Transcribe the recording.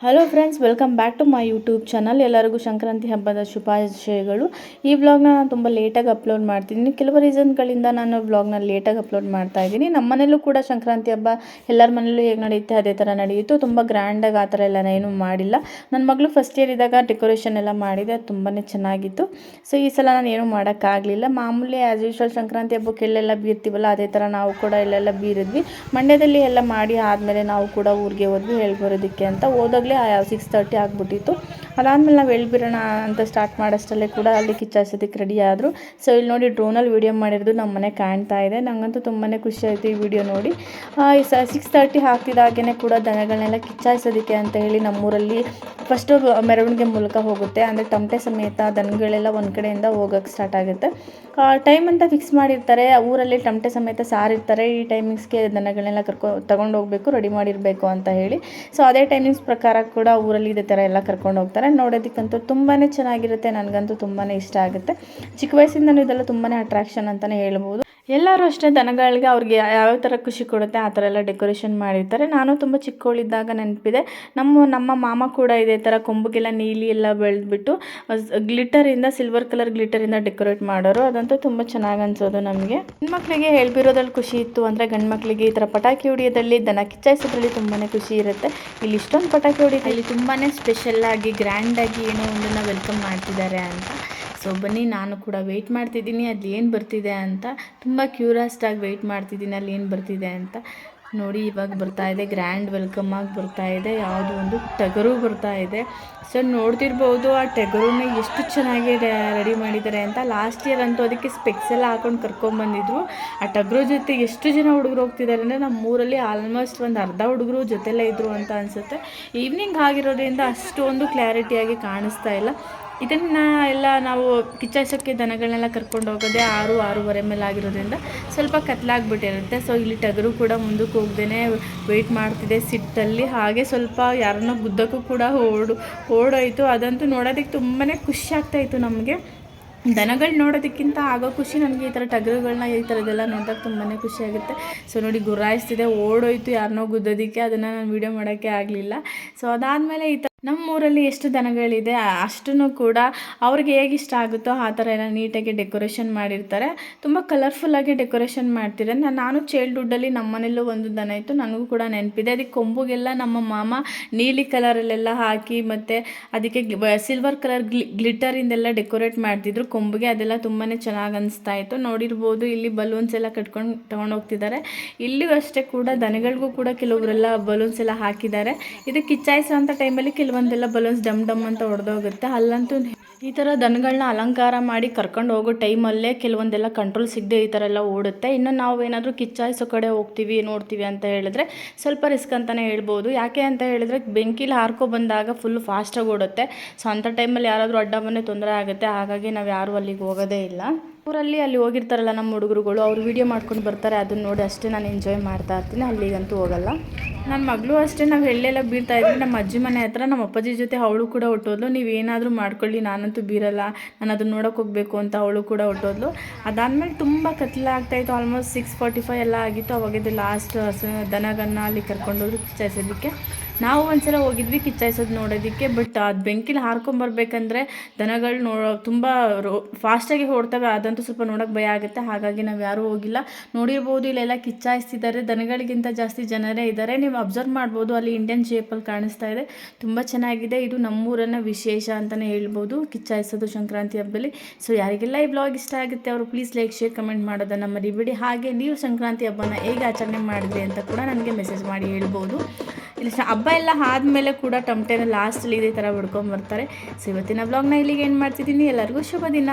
Hello friends, welcome back to my YouTube channel. ಎಲ್ಲರಿಗೂ ಸಂಕ್ರಾಂತಿ ಹಬ್ಬದ ಶುಭಾಶಯಗಳು. ಈ ವ್ಲಾಗ್ನ ನಾನು ತುಂಬ ಲೇಟಾಗಿ ಅಪ್ಲೋಡ್ ಮಾಡ್ತಿದ್ದೀನಿ. ಕೆಲವು ರೀಸನ್ಗಳಿಂದ ನಾನು ವ್ಲಾಗ್ನ ಲೇಟಾಗಿ ಅಪ್ಲೋಡ್ ಮಾಡ್ತಾ ಇದ್ದೀನಿ. ನಮ್ಮ ಮನೇಲೂ ಕೂಡ ಸಂಕ್ರಾಂತಿ ಹಬ್ಬ ಎಲ್ಲರ ಮನೇಲೂ ಹೇಗೆ ನಡೆಯುತ್ತೆ ಅದೇ ಥರ ನಡೆಯಿತು. ತುಂಬ ಗ್ರ್ಯಾಂಡಾಗಿ ಆ ಥರ ಎಲ್ಲ ಏನೂ ಮಾಡಿಲ್ಲ. ನನ್ನ ಮಗಳು ಫಸ್ಟ್ ಇಯರ್ ಇದ್ದಾಗ ಡೆಕೋರೇಷನ್ ಎಲ್ಲ ಮಾಡಿದೆ, ಅದು ತುಂಬಾ ಚೆನ್ನಾಗಿತ್ತು. ಸೊ ಈ ಸಲ ನಾನು ಏನೂ ಮಾಡೋಕ್ಕಾಗಲಿಲ್ಲ. ಮಾಮೂಲಿ ಆ್ಯಸ್ ಯೂಶ್ವಲ್ ಸಂಕ್ರಾಂತಿ ಹಬ್ಬಕ್ಕೆ ಎಲ್ಲೆಲ್ಲ ಬೀರ್ತೀವಲ್ಲ ಅದೇ ಥರ ನಾವು ಕೂಡ ಇಲ್ಲೆಲ್ಲ ಬೀರಿದ್ವಿ. ಮಂಡ್ಯದಲ್ಲಿ ಎಲ್ಲ ಮಾಡಿ ಆದಮೇಲೆ ನಾವು ಕೂಡ ಊರಿಗೆ ಹೋದ್ವಿ ಹೇಳ್ಬರೋದಕ್ಕೆ ಅಂತ. ಹೋದಾಗಲೇ 6:30 ಆಗಿಬಿಟ್ಟಿತ್ತು. ಅದಾದಮೇಲೆ ನಾವು ಎಳ್ಬಿರೋಣ ಅಂತ ಸ್ಟಾರ್ಟ್ ಮಾಡೋಷ್ಟಲ್ಲೇ ಕೂಡ ಅಲ್ಲಿ ಕಿಚ್ಚಾಯಿಸೋದಕ್ಕೆ ರೆಡಿ ಆದರು. ಸೊ ಇಲ್ಲಿ ನೋಡಿ ಡ್ರೋನಲ್ಲಿ ವೀಡಿಯೋ ಮಾಡಿರೋದು ನಮ್ಮ ಮನೆ ಕಾಣ್ತಾ ಇದೆ. ನನಗಂತೂ ತುಂಬಾ ಖುಷಿ ಆಯಿತು ಈ ವಿಡಿಯೋ ನೋಡಿ. 6:30 ಆಗ್ತಿದ್ದಾಗೇ ಕೂಡ ದನಗಳನ್ನೆಲ್ಲ ಕಿಚ್ಚಾಯಿಸೋದಕ್ಕೆ ಅಂತ ಹೇಳಿ ನಮ್ಮೂರಲ್ಲಿ ಫಸ್ಟು ಮೆರವಣಿಗೆ ಮೂಲಕ ಹೋಗುತ್ತೆ. ಅಂದರೆ ತಮಟೆ ಸಮೇತ ದನಗಳೆಲ್ಲ ಒಂದು ಕಡೆಯಿಂದ ಹೋಗೋಕ್ಕೆ ಸ್ಟಾರ್ಟ್ ಆಗುತ್ತೆ. ಟೈಮ್ ಅಂತ ಫಿಕ್ಸ್ ಮಾಡಿರ್ತಾರೆ. ಊರಲ್ಲಿ ತಮಟೆ ಸಮೇತ ಸಾರಿರ್ತಾರೆ. ಈ ಟೈಮಿಂಗ್ಸ್ಗೆ ದನಗಳನ್ನೆಲ್ಲ ತಗೊಂಡು ಹೋಗಬೇಕು, ರೆಡಿ ಮಾಡಿರಬೇಕು ಅಂತ ಹೇಳಿ. ಸೊ ಅದೇ ಟೈಮಿಂಗ್ಸ್ ಪ್ರಕಾರ ಕೂಡ ಊರಲ್ಲಿ ಇದೇ ಥರ ಎಲ್ಲ ಕರ್ಕೊಂಡು ಹೋಗ್ತಾರೆ. ನೋಡೋದಕ್ಕಂತೂ ತುಂಬಾ ಚೆನ್ನಾಗಿರುತ್ತೆ. ನನಗಂತೂ ತುಂಬಾ ಇಷ್ಟ ಆಗುತ್ತೆ. ಚಿಕ್ಕ ವಯಸ್ಸಿಂದನೂ ಇದೆಲ್ಲ ತುಂಬಾ ಅಟ್ರಾಕ್ಷನ್ ಅಂತಲೇ ಹೇಳ್ಬೋದು. ಎಲ್ಲರೂ ಅಷ್ಟೇ ದನಗಳಿಗೆ ಅವ್ರಿಗೆ ಯಾವ್ಯಾವ ಥರ ಖುಷಿ ಕೊಡುತ್ತೆ ಆ ಥರ ಎಲ್ಲ ಡೆಕೋರೇಷನ್ ಮಾಡಿರ್ತಾರೆ. ನಾನು ತುಂಬ ಚಿಕ್ಕವಳಿದ್ದಾಗ ನೆನಪಿದೆ, ನಮ್ಮ ಮಾಮ ಕೂಡ ಇದೇ ಥರ ಕೊಂಬುಗೆಲ್ಲ ನೀಲಿ ಎಲ್ಲ ಬೆಳೆದ್ಬಿಟ್ಟು ಗ್ಲಿಟರಿಂದ ಸಿಲ್ವರ್ ಕಲರ್ ಗ್ಲಿಟರಿಂದ ಡೆಕೋರೇಟ್ ಮಾಡೋರು. ಅದಂತೂ ತುಂಬ ಚೆನ್ನಾಗಿ ಅನ್ಸೋದು ನಮಗೆ. ಹೆಣ್ಮಕ್ಳಿಗೆ ಹೇಳ್ಬಿರೋದ್ರಲ್ಲಿ ಖುಷಿ ಇತ್ತು ಅಂದರೆ ಗಂಡು ಮಕ್ಕಳಿಗೆ ಈ ಥರ ಪಟಾಕಿ ಹೊಡಿಯೋದ್ರಲ್ಲಿ, ದನ ಕಿಚ್ಚಾಯಿಸೋದ್ರಲ್ಲಿ ತುಂಬಾ ಖುಷಿ ಇರುತ್ತೆ. ಇಲ್ಲಿ ಇಷ್ಟೊಂದು ಪಟಾಕಿ ಹೊಡಿಯೋದು ಇಲ್ಲಿ ತುಂಬಾ ಸ್ಪೆಷಲ್ಲಾಗಿ ಗ್ರ್ಯಾಂಡಾಗಿ ಏನೋ ಒಂದನ್ನು ವೆಲ್ಕಮ್ ಮಾಡ್ತಿದ್ದಾರೆ ಅಂತ. ಸೊ ಬನ್ನಿ, ನಾನು ಕೂಡ ವೆಯ್ಟ್ ಮಾಡ್ತಿದ್ದೀನಿ ಅಲ್ಲಿ ಏನು ಬರ್ತಿದೆ ಅಂತ. ತುಂಬ ಕ್ಯೂರಿಯಾಸ್ಟಾಗಿ ವೆಯ್ಟ್ ಮಾಡ್ತಿದ್ದೀನಿ ಅಲ್ಲಿ ಏನು ಬರ್ತಿದೆ ಅಂತ. ನೋಡಿ ಇವಾಗ ಬರ್ತಾ ಇದೆ, ಗ್ರ್ಯಾಂಡ್ ವೆಲ್ಕಮ್ ಆಗಿ ಬರ್ತಾ ಇದೆ. ಯಾವುದೋ ಒಂದು ಟಗರು ಬರ್ತಾ ಇದೆ. ಸೊ ನೋಡ್ತಿರ್ಬೋದು ಆ ಟಗರನ್ನ ಎಷ್ಟು ಚೆನ್ನಾಗಿ ರೆಡಿ ಮಾಡಿದ್ದಾರೆ ಅಂತ. ಲಾಸ್ಟ್ ಇಯರ್ ಅಂತೂ ಅದಕ್ಕೆ ಸ್ಪೆಕ್ಸ್ ಎಲ್ಲ ಹಾಕೊಂಡು ಕರ್ಕೊಂಬಂದಿದ್ರು. ಆ ಟಗರು ಜೊತೆ ಎಷ್ಟು ಜನ ಹುಡುಗರು ಹೋಗ್ತಿದ್ದಾರೆ ಅಂದರೆ ನಮ್ಮೂರಲ್ಲಿ ಆಲ್ಮೋಸ್ಟ್ ಒಂದು ಅರ್ಧ ಹುಡುಗರು ಜೊತೆಲೇ ಇದ್ದರು ಅಂತ ಅನಿಸುತ್ತೆ. ಈವ್ನಿಂಗ್ ಆಗಿರೋದ್ರಿಂದ ಅಷ್ಟೊಂದು ಕ್ಲಾರಿಟಿಯಾಗಿ ಕಾಣಿಸ್ತಾ ಇಲ್ಲ. ಇದನ್ನು ಎಲ್ಲ ನಾವು ಕಿಚ್ಚಾಯಿಸೋಕ್ಕೆ ದನಗಳನ್ನೆಲ್ಲ ಕರ್ಕೊಂಡು ಹೋಗೋದೇ 6-6:30 ಮೇಲೆ ಆಗಿರೋದ್ರಿಂದ ಸ್ವಲ್ಪ ಕತ್ಲಾಗ್ಬಿಟ್ಟಿರುತ್ತೆ. ಸೊ ಇಲ್ಲಿ ಟಗರು ಕೂಡ ಮುಂದಕ್ಕೆ ಹೋಗ್ದೇ ವೆಯ್ಟ್ ಮಾಡ್ತಿದೆ ಸಿಟ್ಟಲ್ಲಿ. ಹಾಗೆ ಸ್ವಲ್ಪ ಯಾರನ್ನೋ ಗುದ್ದಕ್ಕೂ ಕೂಡ ಓಡೋಯ್ತು. ಅದಂತೂ ನೋಡೋದಕ್ಕೆ ತುಂಬಾ ಖುಷಿ ಆಗ್ತಾಯಿತ್ತು ನಮಗೆ. ದನಗಳು ನೋಡೋದಕ್ಕಿಂತ ಆಗೋ ಖುಷಿ ನನಗೆ ಈ ಥರ ಟಗರುಗಳನ್ನ ಈ ಥರದ್ದೆಲ್ಲ ನೋಡಿದಾಗ ತುಂಬಾ ಖುಷಿಯಾಗುತ್ತೆ. ಸೊ ನೋಡಿ ಗುರಾಯಿಸ್ತಿದೆ, ಓಡೋಯ್ತು ಯಾರನ್ನೋ ಗುದ್ದೋದಕ್ಕೆ. ಅದನ್ನು ನಾನು ವೀಡಿಯೋ ಮಾಡೋಕ್ಕೆ ಆಗಲಿಲ್ಲ. ಸೊ ಅದಾದಮೇಲೆ ಈ ಥರ ನಮ್ಮೂರಲ್ಲಿ ಎಷ್ಟು ದನಗಳಿದೆ ಅಷ್ಟನ್ನು ಕೂಡ ಅವ್ರಿಗೆ ಹೇಗೆ ಇಷ್ಟ ಆಗುತ್ತೋ ಆ ಥರ ಎಲ್ಲ ನೀಟಾಗಿ ಡೆಕೋರೇಷನ್ ಮಾಡಿರ್ತಾರೆ. ತುಂಬ ಕಲರ್ಫುಲ್ಲಾಗಿ ಡೆಕೋರೇಷನ್ ಮಾಡ್ತಿದ್ದಾರೆ. ನಾನು ಚೈಲ್ಡ್ಹುಡ್ಡಲ್ಲಿ ನಮ್ಮ ಮನೇಲೂ ಒಂದು ದನ ಇತ್ತು, ನನಗೂ ಕೂಡ ನೆನಪಿದೆ. ಅದಕ್ಕೆ ಕೊಂಬುಗೆಲ್ಲ ನಮ್ಮ ಮಾಮ ನೀಲಿ ಕಲರಲ್ಲೆಲ್ಲ ಹಾಕಿ ಮತ್ತು ಅದಕ್ಕೆ ಸಿಲ್ವರ್ ಕಲರ್ ಗ್ಲಿಟರಿಂದೆಲ್ಲ ಡೆಕೋರೇಟ್ ಮಾಡ್ತಿದ್ರು ಕೊಂಬಿಗೆ. ಅದೆಲ್ಲ ತುಂಬಾ ಚೆನ್ನಾಗಿ ಅನಿಸ್ತಾ ಇತ್ತು. ನೋಡಿರ್ಬೋದು ಇಲ್ಲಿ ಬಲೂನ್ಸ್ ಎಲ್ಲ ಕಟ್ಕೊಂಡು ತೊಗೊಂಡೋಗ್ತಿದ್ದಾರೆ. ಇಲ್ಲಿಯೂ ಅಷ್ಟೇ ಕೂಡ ದನಗಳಿಗೂ ಕೂಡ ಕೆಲವರೆಲ್ಲ ಬಲೂನ್ಸ್ ಎಲ್ಲ ಹಾಕಿದ್ದಾರೆ. ಇದು ಕಿಚ್ಚಾಯಿಸೋ ಅಂಥ ಟೈಮಲ್ಲಿ ಕೆಲವೊಂದೆಲ್ಲ ಬಲೂನ್ಸ್ ಡಮ್ ಅಂತ ಹೊಡೆದೋಗುತ್ತೆ. ಅಲ್ಲಂತೂ ಈ ಥರ ದನಗಳನ್ನ ಅಲಂಕಾರ ಮಾಡಿ ಕರ್ಕೊಂಡು ಹೋಗೋ ಟೈಮಲ್ಲೇ ಕೆಲವೊಂದೆಲ್ಲ ಕಂಟ್ರೋಲ್ ಸಿಗದೆ ಈ ಥರ ಎಲ್ಲ ಓಡುತ್ತೆ. ಇನ್ನು ನಾವು ಏನಾದರೂ ಕಿಚ್ಚಾಯಿಸೋ ಕಡೆ ಹೋಗ್ತೀವಿ ನೋಡ್ತೀವಿ ಅಂತ ಹೇಳಿದ್ರೆ ಸ್ವಲ್ಪ ರಿಸ್ಕ್ ಅಂತಲೇ ಹೇಳ್ಬೋದು. ಯಾಕೆ ಅಂತ ಹೇಳಿದ್ರೆ ಬೆಂಕಿಲಿ ಹಾರ್ಕೊ ಬಂದಾಗ ಫುಲ್ ಫಾಸ್ಟಾಗಿ ಓಡುತ್ತೆ. ಸೊ ಅಂಥ ಟೈಮಲ್ಲಿ ಯಾರಾದರೂ ಅಡ್ಡ ಬಂದರೆ ತೊಂದರೆ ಆಗುತ್ತೆ. ಹಾಗಾಗಿ ನಾವು ಯಾರೂ ಅಲ್ಲಿಗೆ ಹೋಗೋದೇ ಇಲ್ಲ. ಊರಲ್ಲಿ ಅಲ್ಲಿ ಹೋಗಿರ್ತಾರಲ್ಲ ನಮ್ಮ ಹುಡುಗರುಗಳು, ಅವ್ರು ವೀಡಿಯೋ ಮಾಡ್ಕೊಂಡು ಬರ್ತಾರೆ. ಅದನ್ನು ನೋಡಿ ಅಷ್ಟೇ ನಾನು ಎಂಜಾಯ್ ಮಾಡ್ತಾ ಇರ್ತೀನಿ, ಅಲ್ಲಿಗಂತೂ ಹೋಗಲ್ಲ. ನನ್ನ ಮಗಳು ಅಷ್ಟೇ, ನಾವು ಎಳ್ಳೆಲ್ಲ ಬೀರ್ತಾ ಇದ್ವಿ ನಮ್ಮ ಅಜ್ಜಿ ಮನೆ ಹತ್ರ. ನಮ್ಮ ಅಪ್ಪಾಜಿ ಜೊತೆ ಅವಳು ಕೂಡ ಹೊಟ್ಟೋದ್ಲು. ನೀವೇನಾದರೂ ಮಾಡ್ಕೊಳ್ಳಿ ನಾನಂತೂ ಬೀರಲ್ಲ, ನಾನು ಅದನ್ನು ನೋಡೋಕೆ ಹೋಗಬೇಕು ಅಂತ ಅವಳು ಕೂಡ ಹೊಟ್ಟೋದ್ಲು. ಅದಾದಮೇಲೆ ತುಂಬ ಕತ್ಲಾಗ್ತಾಯಿತ್ತು. ಆಲ್ಮೋಸ್ಟ್ 6:45 ಎಲ್ಲ ಆಗಿತ್ತು. ಅವಾಗಿದ್ದು ಲಾಸ್ಟ್ ದನಗನ್ನ ಅಲ್ಲಿ ಕರ್ಕೊಂಡೋದ್ರು ಕಿಚ್ಚಾಯಿಸೋದಕ್ಕೆ. ನಾವು ಒಂದ್ಸಲ ಹೋಗಿದ್ವಿ ಕಿಚ್ಚಾಯಿಸೋದು ನೋಡೋದಕ್ಕೆ. ಬಟ್ ಅದು ಬೆಂಕಿಲಿ ಹಾರ್ಕೊಂಬರ್ಬೇಕಂದ್ರೆ ದನಗಳು ತುಂಬ ಫಾಸ್ಟಾಗಿ ಓಡ್ತವೆ. ಅದಂತೂ ಸ್ವಲ್ಪ ನೋಡೋಕೆ ಭಯ ಆಗುತ್ತೆ. ಹಾಗಾಗಿ ನಾವು ಯಾರೂ ಹೋಗಿಲ್ಲ. ನೋಡಿರ್ಬೋದು ಇಲ್ಲೆಲ್ಲ ಕಿಚ್ಚಾಯಿಸ್ತಿದ್ದಾರೆ. ದನಗಳಿಗಿಂತ ಜಾಸ್ತಿ ಜನರೇ ಇದ್ದಾರೆ. ನೀವು ಅಬ್ಸರ್ವ್ ಮಾಡ್ಬೋದು, ಅಲ್ಲಿ ಇಂಡಿಯನ್ ಶೇಪಲ್ಲಿ ಕಾಣಿಸ್ತಾ ಇದೆ. ತುಂಬ ಚೆನ್ನಾಗಿದೆ. ಇದು ನಮ್ಮೂರನ್ನ ವಿಶೇಷ ಅಂತಲೇ ಹೇಳ್ಬೋದು, ಕಿಚ್ಚಾಯಿಸೋದು ಸಂಕ್ರಾಂತಿ ಹಬ್ಬದಲ್ಲಿ. ಸೊ ಯಾರಿಗೆಲ್ಲ ಈ ಬ್ಲಾಗ್ ಇಷ್ಟ ಆಗುತ್ತೆ ಅವರು ಪ್ಲೀಸ್ ಲೈಕ್, ಶೇರ್, ಕಮೆಂಟ್ ಮಾಡೋದನ್ನು ಮರಿಬೇಡಿ. ಹಾಗೆ ನೀವು ಸಂಕ್ರಾಂತಿ ಹಬ್ಬನ ಹೇಗೆ ಆಚರಣೆ ಮಾಡಿದ್ರಿ ಅಂತ ಕೂಡ ನನಗೆ ಮೆಸೇಜ್ ಮಾಡಿ ಹೇಳ್ಬೋದು. ಇಲ್ಲಿ ಹಬ್ಬ ಎಲ್ಲ ಆದಮೇಲೆ ಕೂಡ ಟಮಟೆನ ಲಾಸ್ಟಲ್ಲಿ ಇದೇ ಥರ ಹೊಡ್ಕೊಂಬರ್ತಾರೆ. ಸೊ ಇವತ್ತಿನ ಬ್ಲಾಗ್ನ ಇಲ್ಲಿಗೆ ಏನು ಮಾಡ್ತಿದ್ದೀನಿ. ಎಲ್ಲರಿಗೂ ಶುಭ ದಿನ.